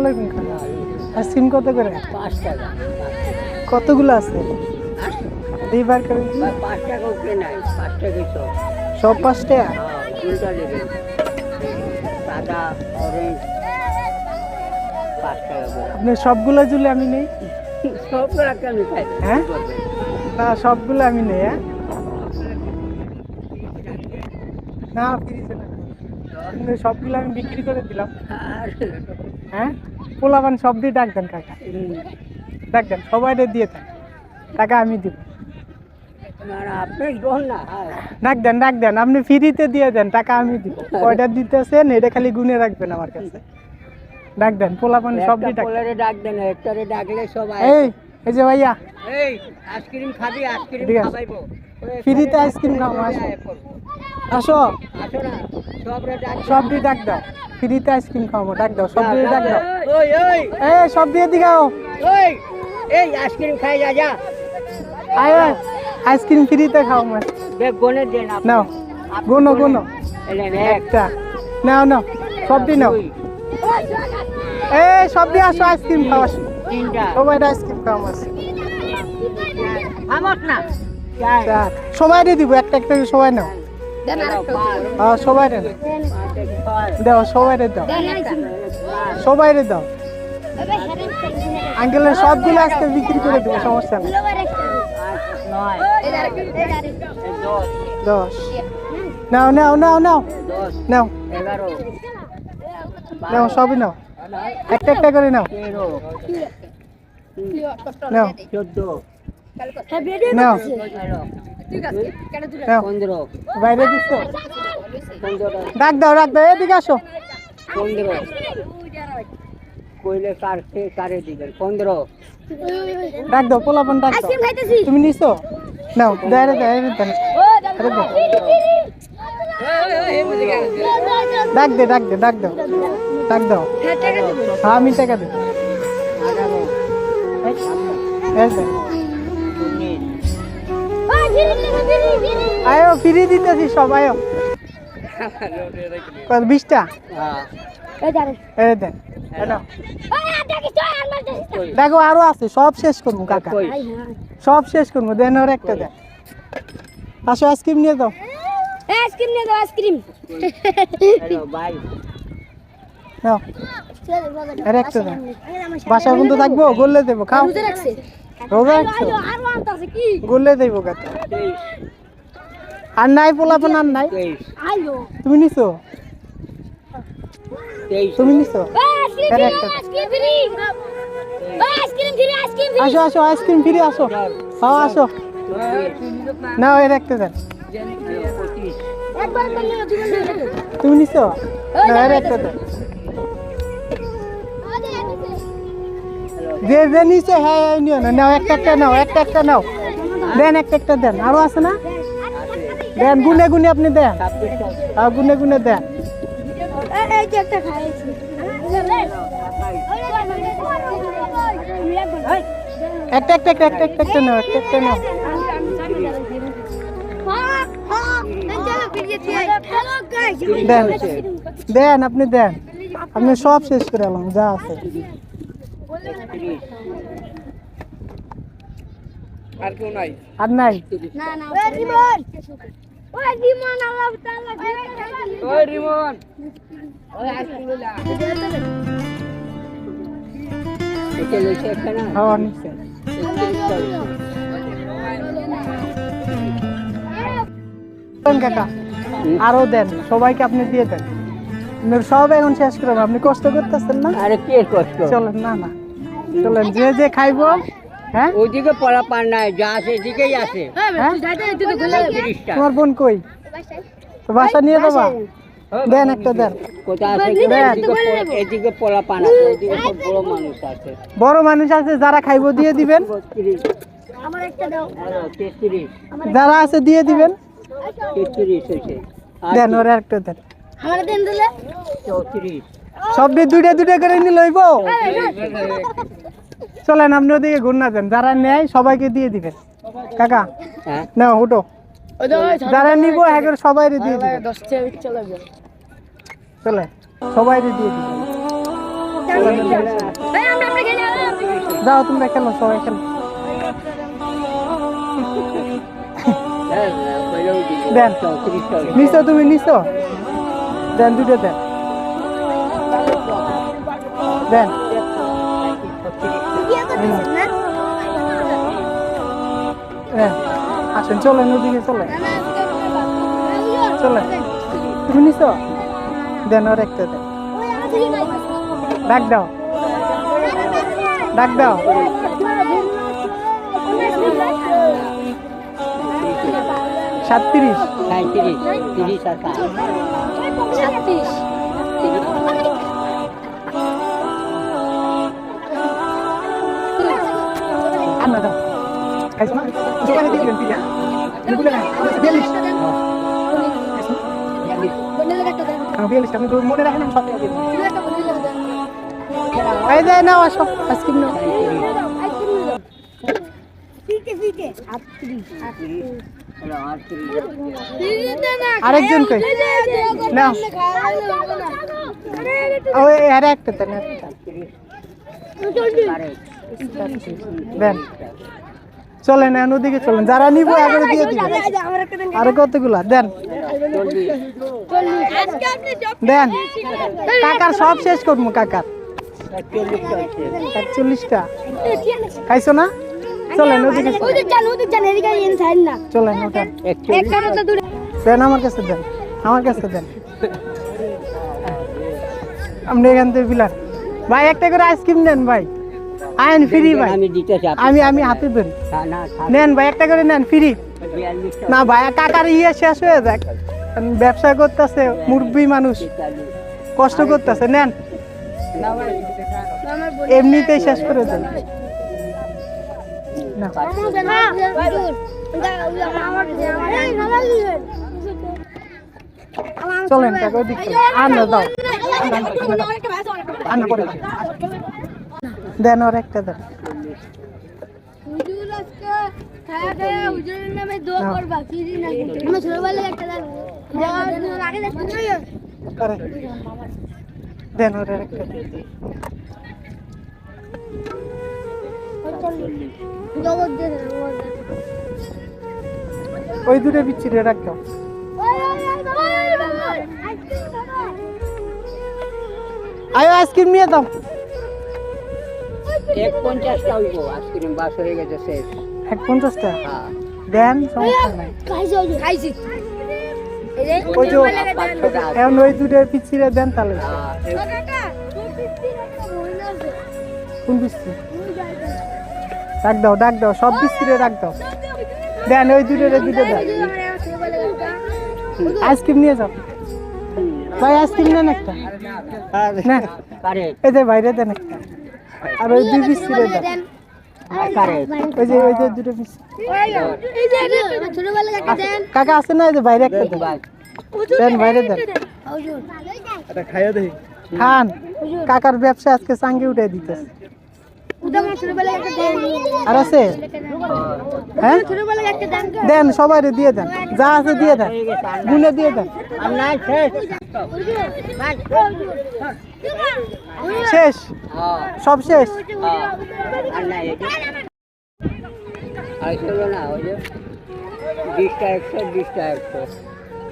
আলাইকুম কাকা। আইসক্রিম কত করে? 5 টাকা। কতগুলো আছে? দুইবার করে দিন। 5 টাকা উঠে নাই, 5 টাকা সব। সব 5 টাকা? উল্টা নেবেন। সাদা, অরেঞ্জ 5 টাকা করে। আপনি সবগুলো জুলে আমি নেই? সবগুলো কেন খাই? হ্যাঁ? না সবগুলো আমি নেই, হ্যাঁ? না ফ্রিজে না। আপনি সবগুলো আমি বিক্রি করে দিলাম। হ্যাঁ? পোলাপান সব দিয়ে ডাক দেন কাকা। ডাক দেন, সবাইকে দিয়ে দেন। টাকা আমি দিব। আপনি দোন না। ডাক দেন আপনি ফ্রিতে দিয়ে দেন, টাকা আমি দিব। কয়টা দিতেছেন এটা খালি গুনে রাখবেন আমার কাছে। ডাক দেন, পোলাপান সব দিয়ে ডাক দেন, একটারে ডাকলে সবাই। এই যে ভাইয়া, এই আইসক্রিম খাবি, আইসক্রিম খাওয়াইবো। ফ্রিতে আইসক্রিম খাবো, আসো। আসো না, সব দিয়ে ডাক দাও, ফ্রিতে আইসক্রিম খাবো, ডাক দাও, সব দিয়ে ডাক দাও। ওই ওই এই সব দিয়ে দিগাও। ওই এই আইসক্রিম খাই যা। আয় আইসক্রিম ফ্রিতে খাও মাস। দেখ গনে দেন আপনি। নাও গোনো একটা নাও সব দিয়ে নাও। এই সব দিয়ে আসো, আইসক্রিম খাওয়া। তিনটা সবাই আইসক্রিম খাওয়া মাস। আমত না সবাই দিয়ে দিব, একটা একটা সবাই নাও। সবাই দাও, সবাই দাও, সবাই দাও। আঙ্কেলের সবগুলো আজকে বিক্রি করে দেবো, সমস্যা নেই। 10 নাও সবই নাও, একটা একটা করে নাও। 15 বাইরে দিচ্ছ, ডাক দাও এদিকে আসো। 15 কইলে কারে দিবেন? 15 ডাক দাও, পোলাপন ডাক দাও। তুমি নিছো? নাও দাঁড়ে ডাক দাও। হ্যাঁ আমি টাকা দেব। আয়ো ফ্রি দিতেছি সব, আয়ো 20টা। দেন দেখো আরো আছে, সব শেষ করবো কাকা, সব শেষ করবো। দেন ওর একটা দেন। আসো আইসক্রিম নিয়ে দাও। নাও এর একটা দেন। বাসা কিন্তু থাকবো, গলে দেবো, খাও। রোজা রাখছো? গলে দেবো কাকা। আর নাই পোলাপন, আর নাই। তুমি নিছো? আসো আইসক্রিম ফ্রি, আসো। হ্যাঁ আসো, নাও এর একটা দেন। তুমি নিছো? না এর একটা দেন। যে নিচে হ্যাঁ নিও না, নাও একটা নাও, একটা নাও। দেন একটা দেন, আরো আছে না? দেন গুনে আপনি দেন, গুনে দেন। একটা নাও, একটা নাও। দেন আপনি দেন, আপনি সব শেষ করে এলাম যা আছে। আর কেউ নাই? আর নাই? কাকা আরো দেন, সবাইকে আপনি দিয়ে দেন। সব এখন শেষ করবেন, আপনি কষ্ট করতেছেন না? আরে কে কষ্ট? চলেন না চলেন, যে খাইবো। হ্যাঁ ওইদিকে পড়া পান নাই, যা আছে এদিকেই আছে। তোমার বোন কই? বাসা নিয়ে যাবা? দেন একটা দেন। কোথায় আছে? এদিকে পড়া পান আছে, ওইদিকে সব বড় মানুষ আছে। বড় মানুষ আছে, যারা খাইবো দিয়ে দিবেন। যারা আছে দিয়ে দিবেন। 33 হয়েছে। দেন ওরা একটা দেন। 34 সব দুইটা করে নিয়ে লইব। চলেন আপনি ওদিকে ঘুরনা দেন, যারা নেয় সবাইকে দিয়ে দিবেন। কাকা নাও উঠো, যারা নিবো একবার সবাই দিয়ে দিবেন। চলে সবাই দিয়ে দিবেন। যাও তোমরা খেলো, সবাই খেলো। দেন নিছো, তুমি নিছো, দেন দুটো দেন, দেন আসেন, চলেন ওদিকে, চলেন চলেন। তুমি নিছো, দেন আর একটা দেন, ডাক দাও, ডাক দাও। 37 30 আর 36 আনা দাও, খাইছো না? দোকানে দিয়ে দিবেন পিয়া, এগুলো না 42 আমি তো মনে রাখেন, আমি সব দিয়ে দিই। এই যে নাও, আসো আইসক্রিম নাও। আরেকজন কই নাও, ওই আর একটা দেন, দেন। চলেন ওদিকে চলেন, যারা নিবো আগে দিয়ে দিবেন। আর কতগুলা দেন, দেন। কাকার সব শেষ করবো, কাকার 41টা খাইছো না? চলেন ওদিকে চলেন, ওঠেন। দেন আমার কাছে, দেন আমার কাছে, দেন। আপনি এখান থেকে বিলান ভাই, একটা করে আইসক্রিম নেন ভাই, আইন ফ্রি ভাই। আমি হাতে ধরি, নেন ভাই, একটা করে নেন ফ্রি। না ভাই, কাকার ইয়ে শেষ হয়ে যাক, ব্যবসা করতেছে, মুরব্বী মানুষ কষ্ট করতেছে, নেন এমনিতেই শেষ করে দেন। চলেন কাকা ওদিকে, আনা দাও, আনা করে দেন, আর একটা দেন। দেন ওর একটা, ওই দুটো বিচ্ছিরে রাখো। আয় আইসক্রিম নিয়ে দাও। 150টা হইবো আইসক্রিম, বাস হয়ে গেছে শেষ। 150টা হ্যাঁ দেন, সমস্যা নাই। খাইছি ওই যে এখন ওই দুটো পিচ্ছিরে দেন তাহলে। কোন পিচ্ছি? ডাক দাও, ডাক দাও, সব পিচ্ছিরে ডাক দাও, দেন ওই দুটো দেন। আইসক্রিম নিয়ে যাও ভাই, আইসক্রিম নেন একটা, নেন এই যে বাইরে দেন একটা, আর ওই দুই পিস ছিঁড়ে দেন, ওই যে দুটো পিস। কাকা আছে না, এই যে বাইরে একটা দেন, বাইরে দেন, খান। কাকার ব্যবসা আজকে চাঙ্গে উঠে দিতেছে। আর আছে? হ্যাঁ দেন, সবাই দিয়ে দেন, যা আছে দিয়ে দেন, গুনে দিয়ে দেন। শেষ, সব শেষ।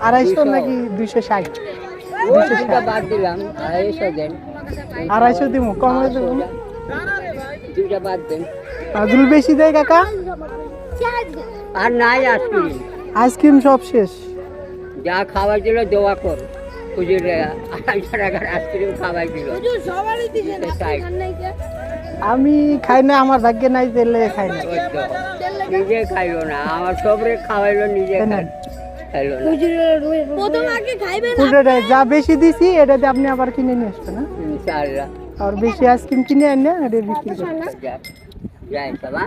আড়াইশো নাকি 260? 260 বাদ দিলাম, 250 দেন। 250 দিব, কমে দেবো, দুইটা বাদ দেন। আজুল বেশি দেয় কাকা, আর নাই আইসক্রিম, আইসক্রিম সব শেষ। যা খাওয়ার দিল দোয়া কর, হুজুর 250 টাকার আইসক্রিম খাওয়াই দিল। আমি খাই না, আমার ভাগ্যে নাই, দিলে খাই না। নিজে খাইলো না, আমার সবরে খাওয়াইলো, নিজে খাইলো না। যা বেশি দিছি এটাতে আপনি আবার কিনে নিয়ে আসবেন। ইনশাআল্লাহ। আর বেশি আইসক্রিম কিনে আন না, এটা বিক্রি করবেন। যাই সবা।